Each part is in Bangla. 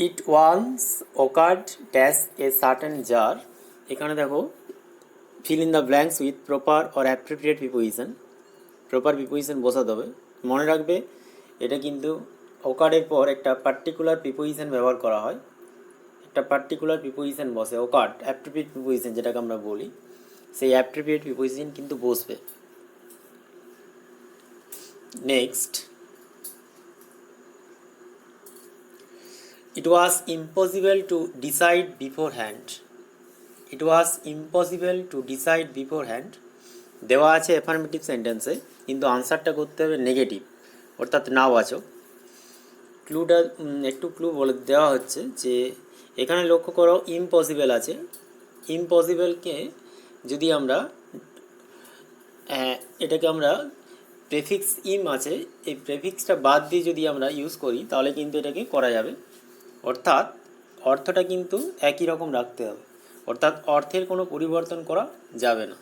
It once awkward dash a certain jar. এখানে দেখো fill in the blanks with proper or appropriate preposition. Proper preposition বসাতে হবে। মনে রাখবে এটা কিন্তু ওকার্ডের পর একটা পার্টিকুলার প্রিপোজিশন ব্যবহার করা হয়, একটা পার্টিকুলার প্রিপোজিশন বসে। ওকার্ড অ্যাপ্রোপ্রিয়েট প্রিপোজিশন যেটাকে আমরা বলি, সেই অ্যাপ্রোপ্রিয়েট প্রিপোজিশন কিন্তু বসবে। Next, it was impossible to decide beforehand. It was impossible to decide beforehand দেওয়া আছে অ্যাফার্মেটিভ সেন্টেন্সে, কিন্তু আনসারটা করতে হবে নেগেটিভ, অর্থাৎ নাবাচক। ক্লুটা একটু ক্লু বলে দেওয়া হচ্ছে যে এখানে লক্ষ্য করো ইম্পসিবল আছে। ইম্পসিবলকে যদি আমরা এটাকে আমরা প্রেফিক্স ইম আছে, এই প্রেফিক্সটা বাদ দিয়ে যদি আমরা ইউজ করি তাহলে কিন্তু এটাকে করা যাবে। অর্থাৎ অর্থটা কিন্তু একই রকম রাখতে হবে, অর্থাৎ অর্থের কোনো পরিবর্তন করা যাবে না।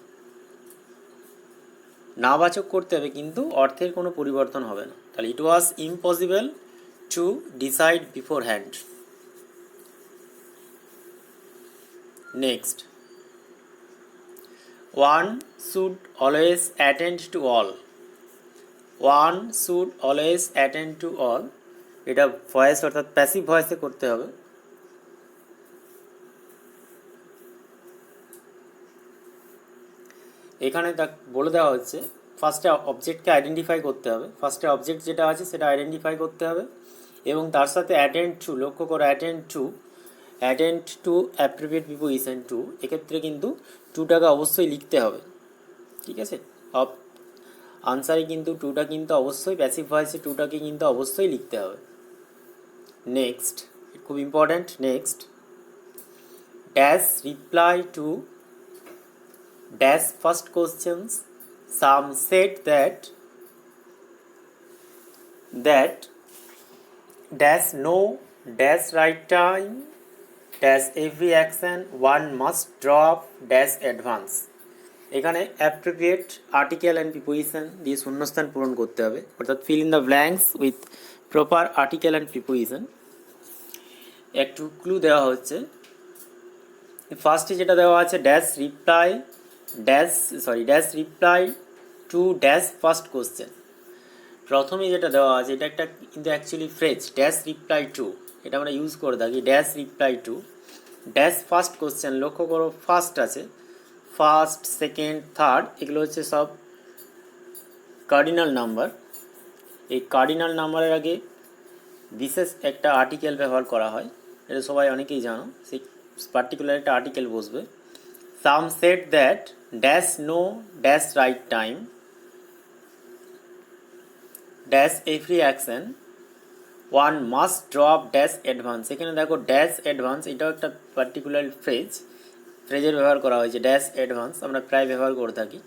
নাবাচক করতে হবে কিন্তু অর্থের কোনো পরিবর্তন হবে না। তাহলে it was impossible to decide beforehand. Next, one should always attend to all. One should always attend to all, এটা ভয়েস অর্থাৎ প্যাসিভ ভয়েসে করতে হবে। এখানে বলে দেওয়া হচ্ছে ফার্স্টে অবজেক্টকে আইডেন্টিফাই করতে হবে। ফার্স্টে অবজেক্ট যেটা আছে সেটা আইডেন্টিফাই করতে হবে এবং তার সাথে অ্যাটেন্ড টু, লক্ষ্য করো attend two appropriate preposition two, এক্ষেত্রে কিন্তু টুটাকে অবশ্যই লিখতে হবে। ঠিক আছে, আনসারে কিন্তু টুটা কিন্তু অবশ্যই প্যাসিভ ভয়েসে টুটাকে কিন্তু অবশ্যই লিখতে হবে। নেক্সট, খুব important. Next, dash reply to dash first questions. Some said that dash no dash right time dash every action one must drop dash advance। এখানে অ্যাপ্রোপ্রিয়েট আর্টিকেল অ্যান্ড প্রিপোজিশন দিয়ে শূন্যস্থান পূরণ করতে হবে, অর্থাৎ feel in the blanks with proper article and preposition. একটু ক্লু দেওয়া হচ্ছে। ফার্স্টে যেটা দেওয়া আছে dash reply to dash first question. প্রথমে যেটা দেওয়া আছে এটা একটা কিন্তু actually phrase, dash reply to, এটা আমরা ইউজ করে থাকি। Dash reply to dash first question, লক্ষ্য করো ফার্স্ট আছে, ফার্স্ট সেকেন্ড থার্ড এগুলো হচ্ছে সব কার্ডিনাল নাম্বার। এই কার্ডিনাল নাম্বারের আগে বিশেষ একটা আর্টিকেল ব্যবহার করা হয়, এটা সবাই অনেকেই জানো। সেই পার্টিকুলার একটা আর্টিকেল বসবে। Some said that dash no dash right time dash every action one must drop dash advance। এখানে দেখো ড্যাশ অ্যাডভান্স, এটাও একটা পার্টিকুলার ফ্রেজের ব্যবহার করা হয়েছে। ড্যাশ অ্যাডভান্স আমরা প্রায় ব্যবহার করে থাকি।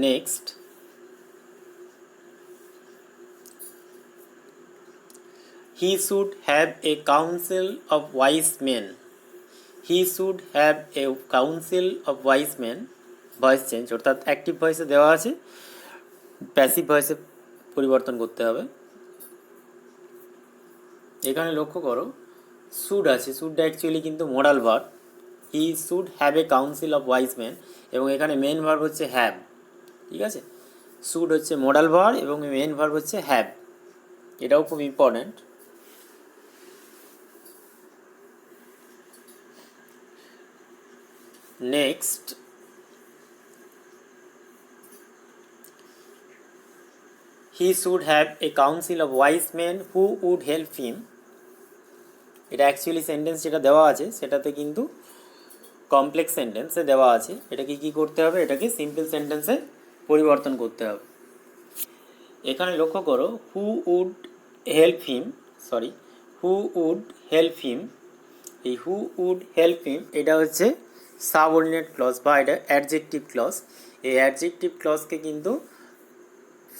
Next, he should have a council of wise men। he should have a council of wise men, voice change, অর্থাৎ অ্যাক্টিভ ভয়েসে দেওয়া আছে, প্যাসিভ ভয়েসে পরিবর্তন করতে হবে। এখানে লক্ষ্য করো শুড আছে, শুডটা অ্যাকচুয়ালি কিন্তু modal verb. He should have a council of wise man, এবং এখানে মেন ভার্ব হচ্ছে হ্যাভ। ঠিক আছে, শুড হচ্ছে মোডাল ভার্ব এবং মেন ভার্ব হচ্ছে হ্যাভ, এটাও খুব important. Next, he should have a council of wise men who would help him। এটা অ্যাকচুয়ালি সেন্টেন্স যেটা দেওয়া আছে সেটাতে কিন্তু কমপ্লেক্স সেন্টেন্সে দেওয়া আছে, এটাকে কি করতে হবে, এটাকে সিম্পল সেন্টেন্সে পরিবর্তন করতে হবে। এখানে লক্ষ্য করো হু উড হেল্প হিম, এই হু উড হেল্প হিম এটা হচ্ছে সাবঅর্ডিনেট ক্লজ বা এটা অ্যাডজেক্টিভ ক্লজ। এই অ্যাডজেক্টিভ ক্লজকে কিন্তু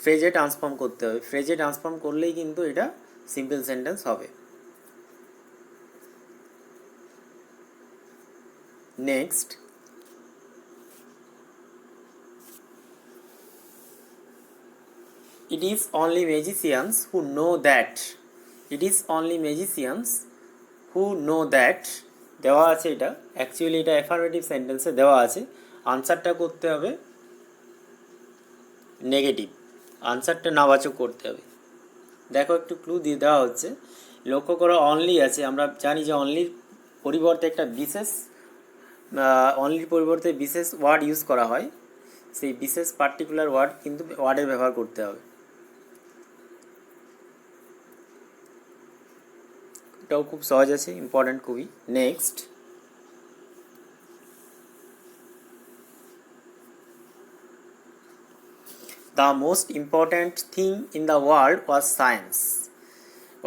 ফ্রেজে ট্রান্সফর্ম করতে হবে। ফ্রেজে ট্রান্সফর্ম করলেই কিন্তু এটা সিম্পল সেন্টেন্স হবে। Next, it is only magicians who know that, it is only magicians who know that দেওয়া আছে। এটা অ্যাকচুয়ালি এটা অ্যাফার্মেটিভ সেন্টেন্সে দেওয়া আছে, আনসারটা করতে হবে নেগেটিভ, আনসারটা নাবাচক করতে হবে। দেখো একটু ক্লু দিয়ে দেওয়া হচ্ছে, লক্ষ্য করো অনলি আছে, আমরা জানি যে অনলির পরিবর্তে একটা বিশেষ, অনলির পরিবর্তে বিশেষ ওয়ার্ড ইউজ করা হয়, সেই বিশেষ পার্টিকুলার ওয়ার্ড কিন্তু ওয়ার্ডের ব্যবহার করতে হবে। এটাও খুব সহজ আছে, ইম্পর্ট্যান্ট খুবই। Next, the most important thing in the world was science.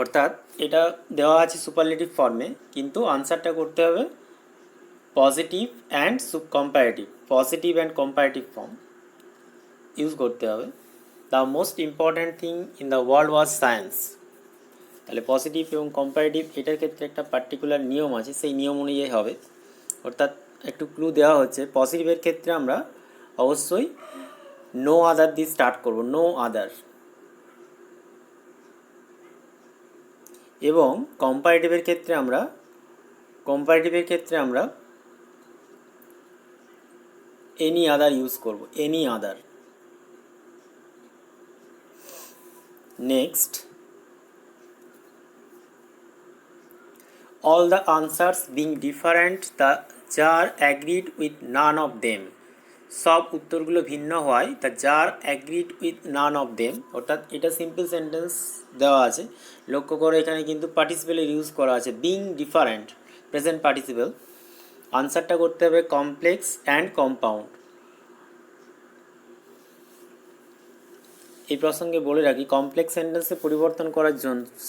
অর্থাৎ এটা দেওয়া আছে সুপারলেটিভ ফর্মে, কিন্তু আনসারটা করতে হবে positive and comparative, positive and comparative form use করতে হবে। The most important thing in the world was science, তাহলে পজিটিভ এবং কম্পারেটিভ এটার ক্ষেত্রে একটা পার্টিকুলার নিয়ম আছে, সেই নিয়ম অনুযায়ী হবে। অর্থাৎ একটু ক্লু দেওয়া হচ্ছে, পজিটিভের ক্ষেত্রে আমরা অবশ্যই নো আদার দিয়ে স্টার্ট করব, নো আদার, এবং কম্পারেটিভের ক্ষেত্রে আমরা এনি আদার ইউজ করব, any other. Next, all the answers being different, the jar agreed with none of them. সব উত্তরগুলো ভিন্ন হয়, the jar agreed with none of them। অর্থাৎ এটা সিম্পল সেন্টেন্স দেওয়া আছে, লক্ষ্য করো এখানে কিন্তু পার্টিসিপেলের ইউজ করা আছে, being different প্রেজেন্ট পার্টিসিপেল। আনসারটা করতে হবে কমপ্লেক্স অ্যান্ড কম্পাউন্ড। এই প্রসঙ্গে বলে রাখি, কমপ্লেক্স সেন্টেন্সে পরিবর্তন করার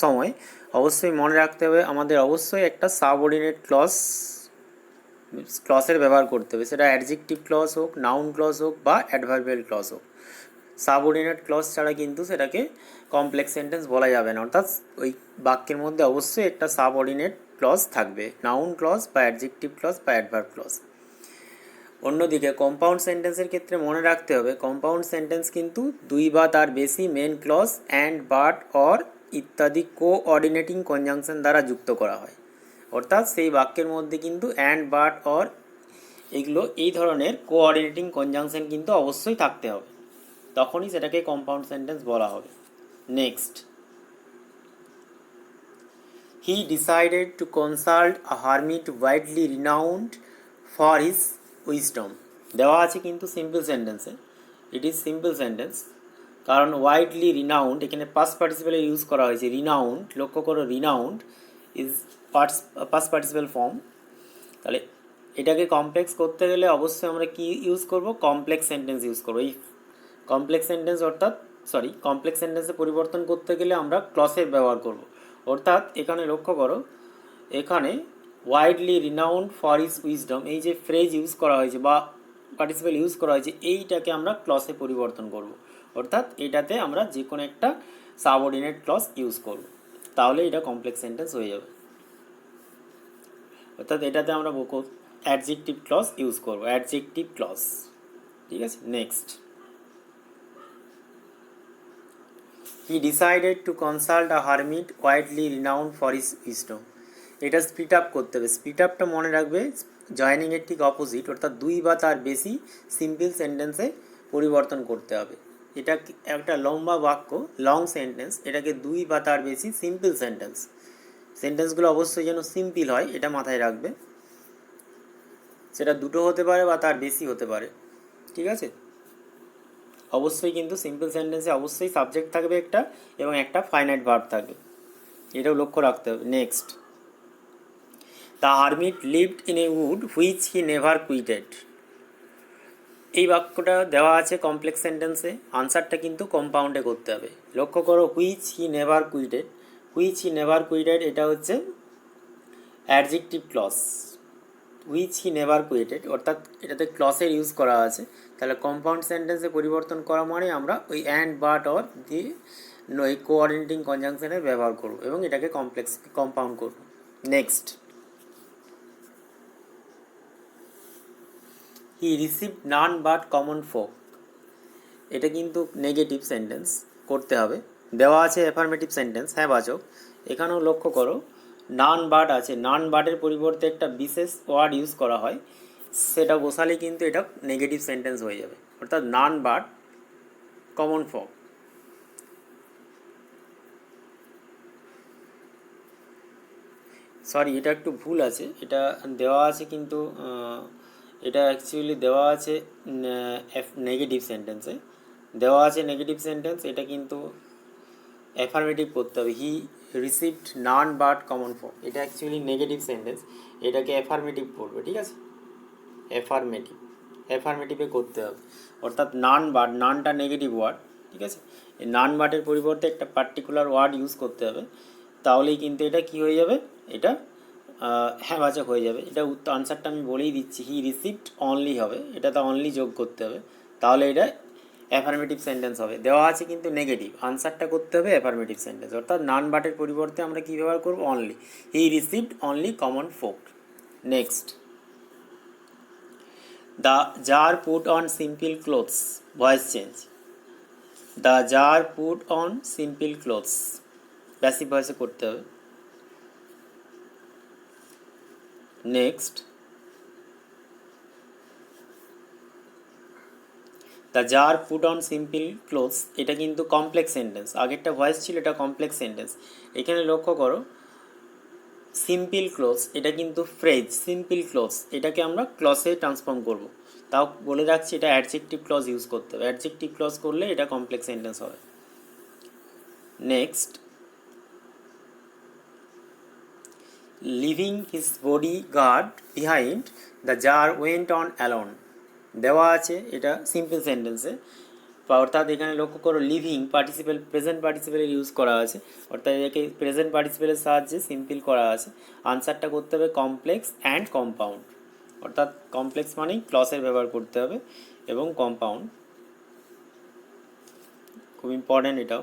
সময় অবশ্যই মনে রাখতে হবে আমাদের অবশ্যই একটা সাবঅর্ডিনেট ক্লসের ব্যবহার করতে হবে, সেটা অ্যাডজেক্টিভ ক্লজ হোক, নাউন ক্লজ হোক বা অ্যাডভার্বিয়াল ক্লজ হোক। সাবঅর্ডিনেট ক্লজ ছাড়া কিন্তু সেটাকে কমপ্লেক্স সেন্টেন্স বলা যাবে না। অর্থাৎ ওই বাক্যের মধ্যে অবশ্যই একটা সাবঅর্ডিনেট ক্লজ থাকবে, নাউন ক্লজ বা অ্যাডজেক্টিভ ক্লজ বা অ্যাডভার্ব ক্লজ। অন্যদিকে কম্পাউন্ড সেন্টেন্সের ক্ষেত্রে মনে রাখতে হবে, কম্পাউন্ড সেন্টেন্স কিন্তু দুই বা তার বেশি main clause and, but, or ইত্যাদি কোঅর্ডিনেটিং কনজাংশন দ্বারা যুক্ত করা হয়। অর্থাৎ সেই বাক্যের মধ্যে কিন্তু অ্যান্ড, বাট, অর এগুলো এই ধরনের কোঅর্ডিনেটিং কনজাংশন কিন্তু অবশ্যই থাকতে হবে, তখনই সেটাকে কম্পাউন্ড সেন্টেন্স বলা হবে। Next, he decided to consult a hermit widely renowned for his wisdom. দেওয়া আছে কিন্তু সিম্পল সেন্টেন্সে, ইট ইজ সিম্পল সেন্টেন্স, কারণ ওয়াইডলি রিনাউন্ড এখানে পাস্ট পার্টিসিপেলে ইউজ করা হয়েছে, রিনাউন্ড, লক্ষ্য করো renowned is past participle form. তাহলে এটাকে কমপ্লেক্স করতে গেলে অবশ্যই আমরা কি ইউজ করব, কমপ্লেক্স সেন্টেন্স ইউজ করবো। এই কমপ্লেক্স সেন্টেন্স কমপ্লেক্স সেন্টেন্সে পরিবর্তন করতে গেলে আমরা ক্লসের ব্যবহার করব। অর্থাৎ এখানে লক্ষ্য করো, এখানে widely renowned for his wisdom, এই যে ফ্রেজ ইউজ করা হয়েছে বা পার্টিসিপেল ইউজ করা হয়েছে, এইটাকে আমরা ক্লসে পরিবর্তন করব। অর্থাৎ এটাতে আমরা যে কোনো একটা সাবঅর্ডিনেট ক্লস ইউজ করব, তাহলে এটা কমপ্লেক্স সেন্টেন্স হয়ে যাবে। অর্থাৎ এটাতে আমরা অ্যাডজেক্টিভ ক্লস ইউজ করব, অ্যাডজেক্টিভ ক্লস। ঠিক আছে। Next, he decided to consult a hermit widely renowned for his wisdom. এটা স্পিড আপ করতে হবে, স্পিড আপটা মনে রাখবে জয়েনিংয়ের ঠিক অপোজিট, অর্থাৎ দুই বা তার বেশি সিম্পল সেন্টেন্সে পরিবর্তন করতে হবে। এটা একটা লম্বা বাক্য, লং সেন্টেন্স, এটাকে দুই বা তার বেশি সিম্পল সেন্টেন্সগুলো অবশ্যই যেন সিম্পল হয়, এটা মাথায় রাখবে। সেটা দুটো হতে পারে বা তার বেশি হতে পারে, ঠিক আছে। অবশ্যই কিন্তু সিম্পল সেন্টেন্সে অবশ্যই সাবজেক্ট থাকবে একটা, এবং একটা ফাইনাইট ভার্ব থাকবে, এটাও লক্ষ্য রাখতে হবে। Next, the hermit lived in a wood which he never quitted. এই বাক্যটা দেওয়া আছে কমপ্লেক্স সেন্টেন্সে, আনসারটা কিন্তু কম্পাউন্ডে করতে হবে। লক্ষ্য করো, which he never quitted, which he never quitted এটা হচ্ছে adjective clause, which he never quitted, অর্থাৎ এটাতে ক্লসের ইউজ করা আছে। তাহলে কম্পাউন্ড সেন্টেন্সে পরিবর্তন করা মানে আমরা ওই অ্যান্ড, বাট, অর দিয়ে এই কোঅর্ডিনেটিং কনজাংশনের ব্যবহার করব এবং এটাকে কম্পাউন্ড করব। Next, he received none but common folk. এটা কিন্তু নেগেটিভ সেন্টেন্স, করতে হবে। দেওয়া আছে অ্যাফার্মেটিভ সেন্টেন্স, হ্যাঁ বাচক। এখানেও লক্ষ্য করো নান বাট আছে, নান বাটের পরিবর্তে একটা বিশেষ ওয়ার্ড ইউজ করা হয়, সেটা বসালে কিন্তু এটা নেগেটিভ সেন্টেন্স হয়ে যাবে, অর্থাৎ none but common form. Sorry, এটা একটু ভুল আছে, এটা দেওয়া আছে কিন্তু এটা অ্যাকচুয়ালি দেওয়া আছে নেগেটিভ সেন্টেন্সে, দেওয়া আছে নেগেটিভ সেন্টেন্স, এটা কিন্তু অ্যাফার্মেটিভ করতে হবে। হি received none but common form, এটা অ্যাকচুয়ালি নেগেটিভ সেন্টেন্স, এটাকে অ্যাফার্মেটিভ করবে, ঠিক আছে, অ্যাফার্মেটিভ, অ্যাফার্মেটিভে করতে হবে, অর্থাৎ নান বাট, নানটা নেগেটিভ ওয়ার্ড, ঠিক আছে, এই নান বাটের পরিবর্তে একটা পার্টিকুলার ওয়ার্ড ইউজ করতে হবে, তাহলেই কিন্তু এটা কি হয়ে যাবে, এটা হ্যাঁ বাচক হয়ে যাবে। এটা উত্তর আনসারটা আমি বলেই দিচ্ছি, হি রিসিভড অনলি হবে, এটাতে অনলি যোগ করতে হবে, তাহলে এটা অ্যাফার্মেটিভ সেন্টেন্স হবে। দেওয়া আছে কিন্তু নেগেটিভ, আনসারটা করতে হবে অ্যাফার্মেটিভ সেন্টেন্স, অর্থাৎ নান বাটের পরিবর্তে আমরা কী ব্যবহার করব, only. He received only common folk. Next, the jar put on simple clothes, voice change. The jar put on simple clothes, passive ভয়েসে করতে হবে। Next, the jar put on simple clothes, এটা কিন্তু কমপ্লেক্স সেন্টেন্স, আগেরটা ভয়েস ছিল, এটা কমপ্লেক্স সেন্টেন্স। এখানে লক্ষ্য করো সিম্পল ক্লোথস, এটা কিন্তু ফ্রেজ, সিম্পল ক্লোথস এটাকে আমরা ক্লসে ট্রান্সফর্ম করব, তাও বলে রাখছি এটা অ্যাডজেক্টিভ ক্লজ ইউজ করতে হবে, অ্যাডজেক্টিভ ক্লজ করলে এটা কমপ্লেক্স সেন্টেন্স হবে। Next, living his body guard behind the tsar went on alone, দেওয়া আছে এটা সিম্পল সেন্টেন্সে, অর্থাৎ এখানে লক্ষ্য করো লিভিং পার্টিসিপেল প্রেজেন্ট পার্টিসিপেলের ইউজ করা আছে, অর্থাৎ এটাকে প্রেজেন্ট পার্টিসিপেলের সাহায্যে সিম্পল করা আছে। আনসারটা করতে হবে কমপ্লেক্স অ্যান্ড কম্পাউন্ড, অর্থাৎ কমপ্লেক্স মানেই ক্লসের ব্যবহার করতে হবে, এবং কম্পাউন্ড খুব ইম্পর্ট্যান্ট এটাও।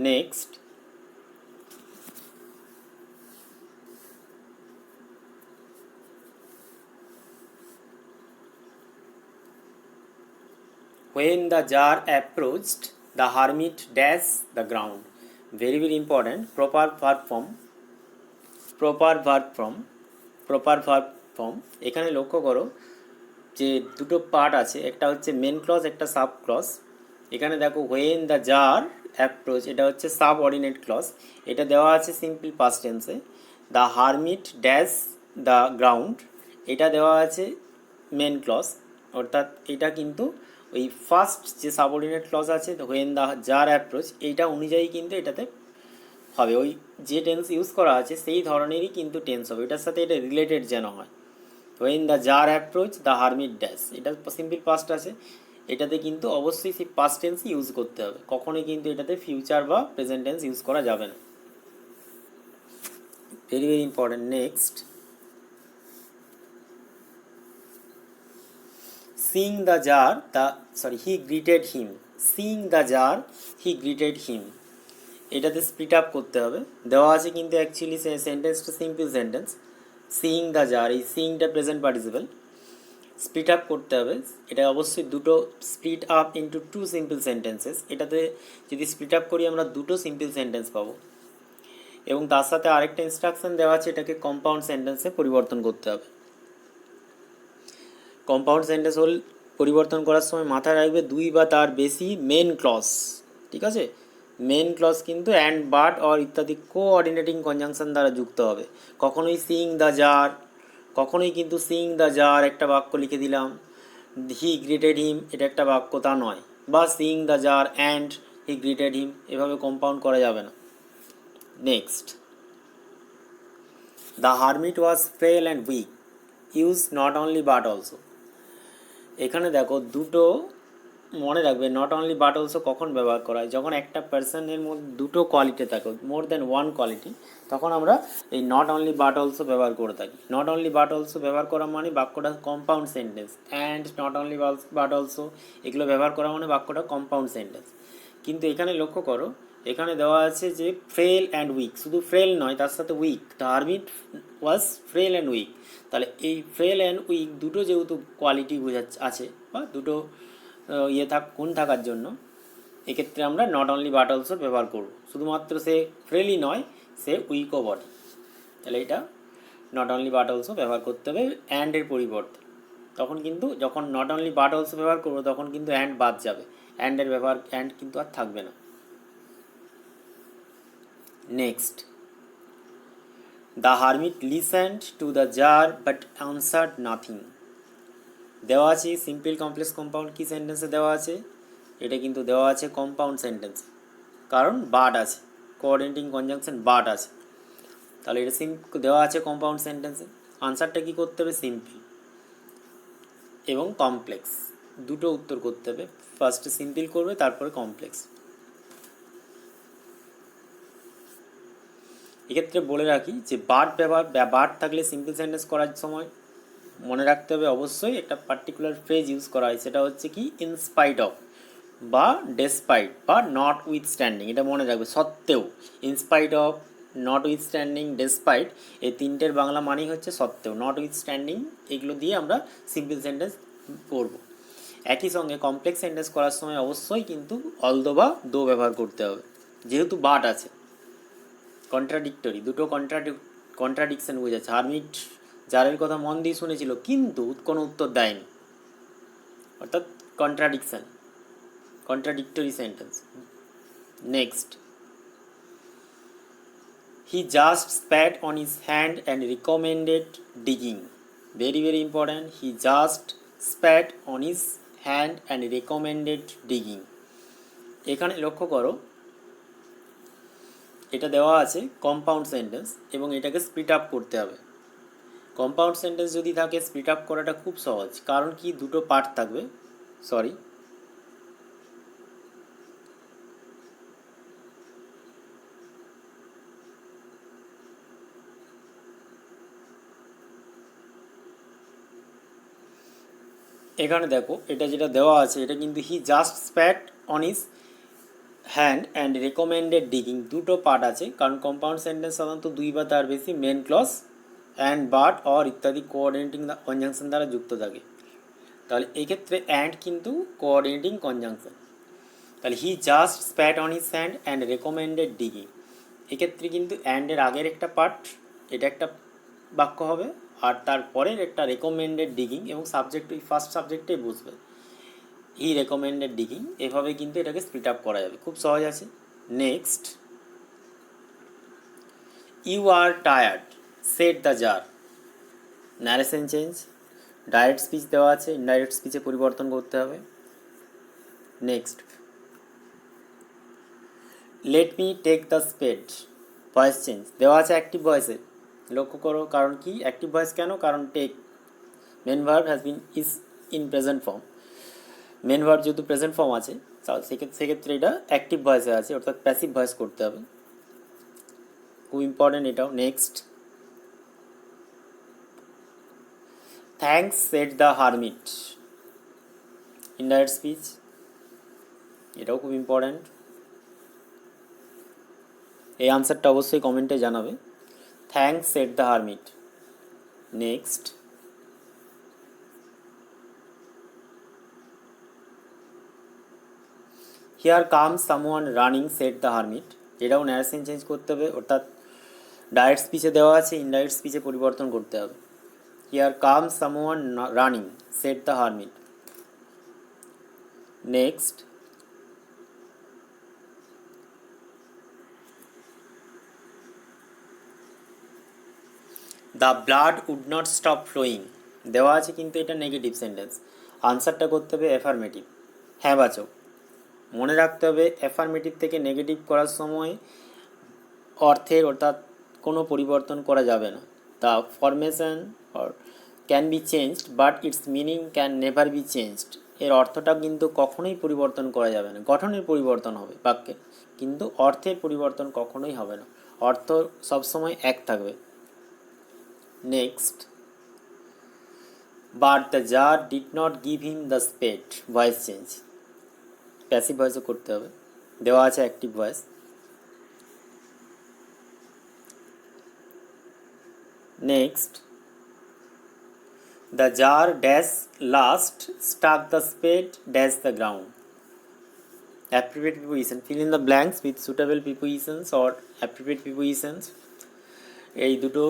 Next, when the jar approached the hermit dashed the ground, very very important, proper verb form, proper verb form, proper verb form। এখানে লক্ষ্য করো যে দুটো পার্ট আছে, একটা হচ্ছে মেন ক্লজ, একটা সাব ক্লজ। এখানে দেখো when the jar approach, এটা হচ্ছে সাব অর্ডিনেট ক্লজ, এটা দেওয়া আছে সিম্পল পাস্ট টেন্সে। The hermit dash the ground, এটা দেওয়া আছে মেন ক্লজ, অর্থাৎ এটা কিন্তু ওই ফার্স্ট যে সাবঅর্ডিনেট ক্লজ আছে when the jar approach, এইটা অনুযায়ী কিন্তু এটাতে হবে, ওই যে টেন্স ইউজ করা আছে সেই ধরনেরই কিন্তু টেন্স হবে, এটার সাথে এটা রিলেটেড যেন হয়। when the jar approach the hermit dash, এটা সিম্পল পাস্ট আছে, এটাতে কিন্তু অবশ্যই সেই পাস্ট টেন্স ইউজ করতে হবে, কখনোই কিন্তু এটাতে ফিউচার বা প্রেজেন্ট টেন্স ইউজ করা যাবে না, very very important. Next, seeing the jar he greeted him, seeing the jar he greeted him, এটাতে স্প্লিট আপ করতে হবে। দেওয়া আছে কিন্তু অ্যাকচুয়ালি সেন্টেন্সটা simple sentence, seeing the tsar, এই সিইংটা প্রেজেন্ট পার্টিসিপল, স্প্লিট আপ করতে হবে, এটা অবশ্যই দুটো, split up into two simple sentences, এটাতে যদি স্প্লিট আপ করি আমরা দুটো সিম্পল সেন্টেন্স পাবো, এবং তার সাথে আরেকটা ইনস্ট্রাকশন দেওয়া আছে, এটাকে কম্পাউন্ড সেন্টেন্সে পরিবর্তন করতে হবে। কম্পাউন্ড সেন্টেন্স হল পরিবর্তন করার সময় মাথায় রাখবে দুই বা তার বেশি মেন ক্লজ, ঠিক আছে, মেন ক্লজ কিন্তু অ্যান্ড বাট অর ইত্যাদি কোঅর্ডিনেটিং কনজাংশন দ্বারা যুক্ত হবে, কখনোই সিইং দ্য জার, কখনোই কিন্তু সিইং দ্য জার একটা বাক্য লিখে দিলাম, হি গ্রিটেড হিম এটা একটা বাক্য তা নয়, বা seeing the jar and he greeted him, এভাবে কম্পাউন্ড করা যাবে না। Next, the hermit was frail and weak, use not only but also, এখানে দেখো দুটো মনে রাখবে, নট অনলি বাট অলসো কখন ব্যবহার করা হয়, যখন একটা পার্সনের মধ্যে দুটো কোয়ালিটি থাকে, মোর দ্যান ওয়ান কোয়ালিটি, তখন আমরা এই নট অনলি বাট অলসো ব্যবহার করে থাকি। নট অনলি বাট অলসো ব্যবহার করা মানে বাক্যটা compound sentence, and not only but also এগুলো ব্যবহার করা মানে বাক্যটা কম্পাউন্ড সেন্টেন্স। কিন্তু এখানে লক্ষ্য করো, এখানে দেওয়া আছে যে ফ্রেল অ্যান্ড উইক, শুধু ফ্রেল নয় তার সাথে weak, the hermit was frail and weak, তাহলে এই ফ্রেল অ্যান্ড উইক দুটো যেহেতু কোয়ালিটি বোঝাচ্ছে আছে, বা দুটো গুণ থাকার জন্য এক্ষেত্রে আমরা নট অনলি বাট অলসো ব্যবহার করব। শুধুমাত্র সে ফ্রেলি নয়, সে উইকও বটে। তাহলে এটা নট অনলি বাট অলসো ব্যবহার করতে হবে অ্যান্ডের পরিবর্তে। তখন কিন্তু যখন নট অনলি বাট অলসো ব্যবহার করবো তখন কিন্তু অ্যান্ড বাদ যাবে, অ্যান্ডের ব্যবহার অ্যান্ড কিন্তু আর থাকবে না। Next, the hermit listened to the tsar but answered nothing. দেওয়া আছে সিম্পল কমপ্লেক্স কম্পাউন্ড কি সেন্টেন্সে দেওয়া আছে? এটা কিন্তু দেওয়া আছে কম্পাউন্ড সেন্টেন্সে, কারণ বাট আছে, কোঅর্ডিনেটিং কনজাংশন বাট আছে। তাহলে এটা দেওয়া আছে কম্পাউন্ড সেন্টেন্সে। আনসারটা কী করতে হবে? সিম্পল এবং কমপ্লেক্স দুটো উত্তর করতে হবে। ফার্স্টে সিম্পল করবে, তারপরে কমপ্লেক্স। এক্ষেত্রে বলে রাখি যে বাট থাকলে সিম্পল সেন্টেন্স করার সময় মনে রাখতে হবে অবশ্যই একটা পার্টিকুলার ফ্রেজ ইউজ করা হয়, সেটা হচ্ছে কি ইনস্পাইট অফ বা ডেসপাইট বা নট উইথস্ট্যান্ডিং। এটা মনে রাখবে, সত্ত্বেও। In spite of, not withstanding, despite, এই তিনটের বাংলা মানেই হচ্ছে সত্ত্বেও। নট উইথস্ট্যান্ডিং এগুলো দিয়ে আমরা সিম্পল সেন্টেন্স করব। একই সঙ্গে কমপ্লেক্স সেন্টেন্স করার সময় অবশ্যই কিন্তু অলদো বা দো ব্যবহার করতে হবে, যেহেতু বাট আছে। কন্ট্রাডিক্টরি, দুটো কন্ট্রাডিকশন বোঝাচ্ছে। হারমিট জারের কথা মন দিয়ে শুনেছিল কিন্তু কোনো উত্তর দেয়নি, অর্থাৎ contradictory sentence. Next, he just spat on his hand and recommended digging. Very very important. He just spat on his hand and recommended digging. এখানে লক্ষ্য করো, এটা দেওয়া আছে কম্পাউন্ড সেন্টেন্স এবং এটাকে স্প্লিট আপ করতে হবে। কম্পাউন্ড সেন্টেন্স যদি থাকে স্প্লিট আপ করাটা খুব সহজ, কারণ কি দুটো পার্ট থাকবে। সরি, এখানে দেখো এটা যেটা দেওয়া আছে এটা কিন্তু he just spat on his hand and recommended digging, দুটো পার্ট আছে। কারণ কম্পাউন্ড সেন্টেন্স সাধারণত দুই বা তার বেশি main clause and but or ইত্যাদি কোঅর্ডিনেটিং কনজাংশন দ্বারা যুক্ত থাকে। তাহলে এক্ষেত্রে অ্যান্ড কিন্তু কোঅর্ডিনেটিং কনজাংশন। তাহলে he just spat on his hand and recommended digging, এক্ষেত্রে কিন্তু অ্যান্ডের আগের একটা পার্ট, এটা একটা বাক্য হবে, আর তারপরের একটা রেকমেন্ডেড ডিগিং এবং সাবজেক্ট ওই ফার্স্ট সাবজেক্টেই বুঝবে, হি রেকমেন্ডেড ডিগিং। এভাবে কিন্তু এটাকে স্প্লিট আপ করা যাবে, খুব সহজ আছে। Next, you are tired said the jar. Narration change, direct speech দেওয়া আছে, ইনডাইরেক্ট স্পিচে পরিবর্তন করতে হবে। Next, let me take the spade, voice change দেওয়া আছে অ্যাক্টিভ ভয়েসে। লক্ষ্য করো, কারণ কি অ্যাক্টিভ ভয়েস কেন? কারণ take main verb has been is in present form. Main verb যেহেতু প্রেজেন্ট ফর্ম আছে সেক্ষেত্রে এটা অ্যাক্টিভ ভয়েসে আছে, অর্থাৎ প্যাসিভ ভয়েস করতে হবে, খুব ইম্পর্টেন্ট এটাও। Next, thanks shed the hermit, indirect speech, এটাও খুব ইম্পর্ট্যান্ট। এই আনসারটা অবশ্যই কমেন্টে জানাবে। Thanks shed the hermit. Next, here comes someone running said the hermit, এটাও ন্যারেশন চেঞ্জ করতে হবে, অর্থাৎ ডাইরেক্ট স্পিচে দেওয়া আছে, ইনডাইরেক্ট স্পিচে পরিবর্তন করতে হবে। Here comes someone running said the hermit. Next, the blood would not stop flowing দেওয়া আছে কিন্তু এটা নেগেটিভ সেন্টেন্স। আনসারটা করতে হবে অ্যাফার্মেটিভ, হ্যাঁ বাচক। মনে রাখতে হবে অ্যাফার্মেটিভ থেকে নেগেটিভ করার সময় অর্থের অর্থাৎ কোনো পরিবর্তন করা যাবে না। The formation or can be changed but its meaning can never be changed, এর অর্থটা কিন্তু কখনোই পরিবর্তন করা যাবে না। গঠনের পরিবর্তন হবে বাক্যে, কিন্তু অর্থের পরিবর্তন কখনোই হবে না, অর্থ সবসময় এক থাকবে। Next, but the jar did not give him the spade, voice change, passive ভয়েসও করতে হবে, দেওয়া আছে active voice. Next, the jar dash last stuck the spade dash the ground, appropriate preposition, fill in the blanks with suitable prepositions or appropriate prepositions. এই দুটো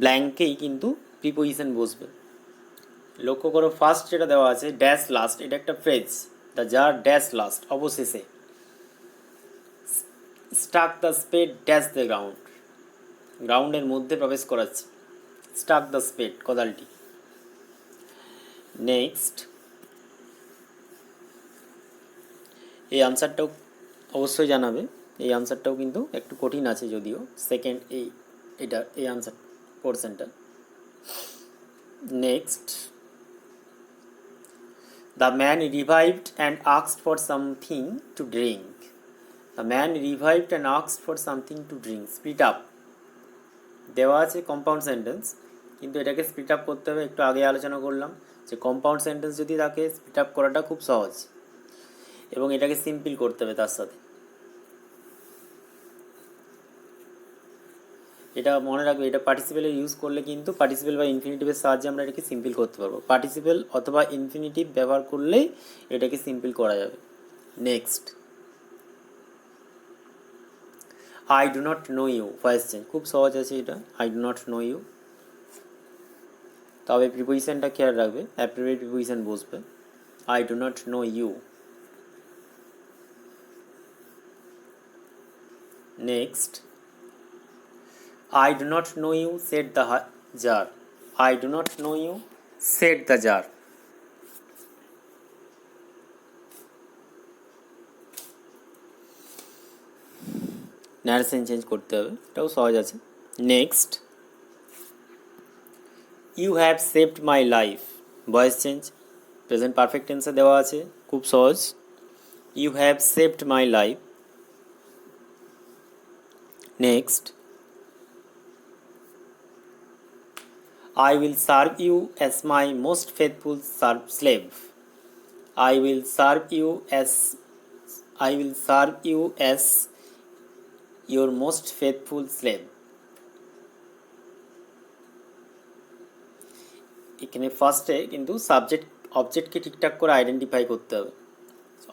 ব্ল্যাঙ্কেই কিন্তু প্রিপোজিশন বসবে। লক্ষ্য করো ফার্স্ট যেটা দেওয়া আছে ড্যাশ লাস্ট, এটা একটা phrase, the jar dash last অবশেষে, stuck the spade dash the ground, গ্রাউন্ডের মধ্যে প্রবেশ করাচ্ছে, স্টাক দ্য স্পেড কোদালটি। নেক্সট এই আনসারটাও অবশ্যই জানাবে, এই আনসারটাও কিন্তু একটু কঠিন আছে যদিও, সেকেন্ড এই আনসার পোর্শনটা। Next the man revived and asked for something to drink, the man revived and asked for something to drink, split up দেওয়া আছে কম্পাউন্ড সেন্টেন্স, কিন্তু এটাকে স্প্লিট আপ করতে হবে। একটু আগে আলোচনা করলাম যে কম্পাউন্ড সেন্টেন্স যদি থাকে স্প্লিট আপ করাটা খুব সহজ, এবং এটাকে সিম্পল করতে হবে তার সাথে। এটা মনে রাখবে, এটা পার্টিসিপেলের ইউজ করলে কিন্তু পার্টিসিপেল বা ইনফিনিটিভের সাহায্যে আমরা এটাকে সিম্পল করতে পারবো। পার্টিসিপেল অথবা ইনফিনিটিভ ব্যবহার করলেই এটাকে সিম্পল করা যাবে। Next I do not know you, voice change, খুব সহজ আছে এটা, I do not know you. তবে প্রিপোজিশনটা খেয়াল রাখবে, অ্যাপ্রোপ্রিয়েট প্রিপোজিশন বসবে, I do not know you. Next I do not know you, said the jar. I do not know you, said the jar. narration change করতে হবে, এটাও সহজ আছে। Next you have saved my life, voice change, present perfect টেন্সে দেওয়া আছে, খুব সহজ, you have saved my life. Next I will serve you as my most faithful slave. I will serve you as your most faithful slave. এখানে ফার্স্টে কিন্তু সাবজেক্ট অবজেক্টকে ঠিকঠাক করে আইডেন্টিফাই করতে হবে,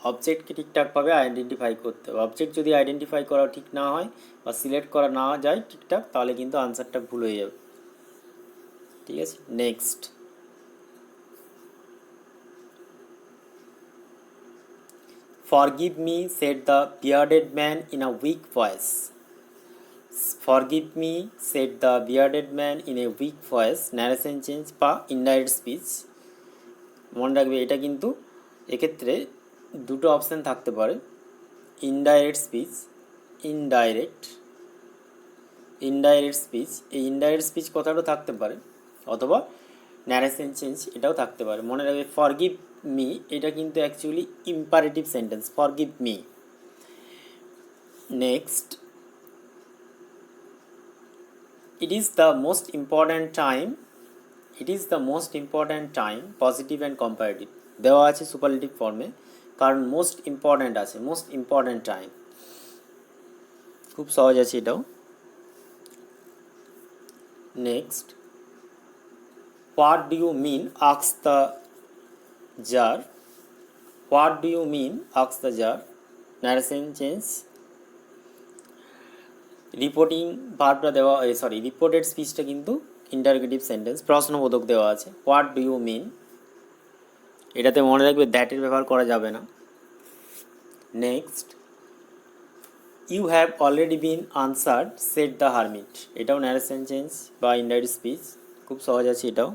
অবজেক্টকে ঠিকঠাকভাবে আইডেন্টিফাই করতে হবে। অবজেক্ট যদি আইডেন্টিফাই করা ঠিক না হয় বা সিলেক্ট করা না যায় ঠিকঠাক, তাহলে কিন্তু আনসারটা ভুল হয়ে যাবে। ঠিক আছে। Next forgive me, said the bearded man in a weak voice. Forgive me, said the bearded man in a weak voice, narration change বা ইনডাইরেক্ট স্পিচ। মনে রাখবে এটা কিন্তু এক্ষেত্রে দুটো অপশান থাকতে পারে, ইনডাইরেক্ট স্পিচ, ইনডাইরেক্ট স্পিচ, এই ইনডাইরেক্ট স্পিচ কথাটাও থাকতে পারে, অথবা ন্যারেশন চেঞ্জ এটাও থাকতে পারে। মনে রাখবে ফরগিভ মি এটা কিন্তু actually imperative sentence, forgive me. Next it is the most important time, positive and comparative দেওয়া আছে সুপারলেটিভ ফর্মে, কারণ মোস্ট ইম্পর্ট্যান্ট আছে, মোস্ট ইম্পর্ট্যান্ট টাইম, খুব সহজ আছে এটাও। Next what do you mean, ask the jar, what do you mean, ask the jar, narration change. Reporting ভার্বটা দেওয়া, রিপোর্টেড স্পিচটা কিন্তু ইন্টারোগেটিভ সেন্টেন্স, প্রশ্নবোধক দেওয়া আছে, হোয়াট ডু ইউ মিন, এটাতে মনে রাখবে দ্যাটের ব্যবহার করা যাবে না। Next you have already been answered, said the hermit, এটাও ন্যারেশন চেঞ্জ বা ইনডাইরেক্ট স্পিচ, খুব সহজ আছে এটাও,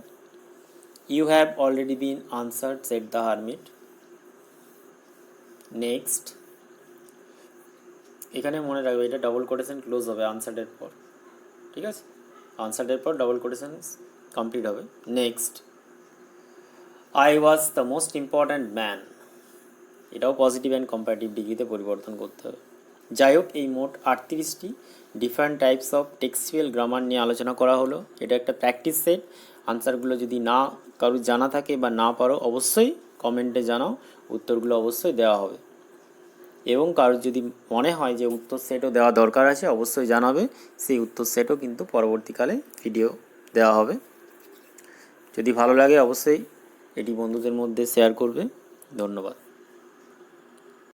you have already been answered, said the hermit. Next এখানে মনে রাখবে এটা ডবল কোটেশন ক্লোজ হবে আনসার্ডের পর, ঠিক আছে, আনসার্ডের পর ডবল কোটেশন কমপ্লিট হবে। Next I was the most important man, এটাও পজিটিভ অ্যান্ড কম্পারেটিভ ডিগ্রিতে পরিবর্তন করতে হবে। যাই হোক, এই মোট 38টি different types of textual grammar নিয়ে আলোচনা করা হলো। এটা একটা প্র্যাকটিস সেট। আনসারগুলো যদি না কারোর জানা থাকে বা না পারো অবশ্যই কমেন্টে জানাও, উত্তরগুলো অবশ্যই দেওয়া হবে। এবং কারোর যদি মনে হয় যে উত্তর সেটও দেওয়া দরকার আছে অবশ্যই জানাবে, সেই উত্তর সেটও কিন্তু পরবর্তীকালে ভিডিও দেওয়া হবে। যদি ভালো লাগে অবশ্যই এটি বন্ধুদের মধ্যে শেয়ার করবে। ধন্যবাদ।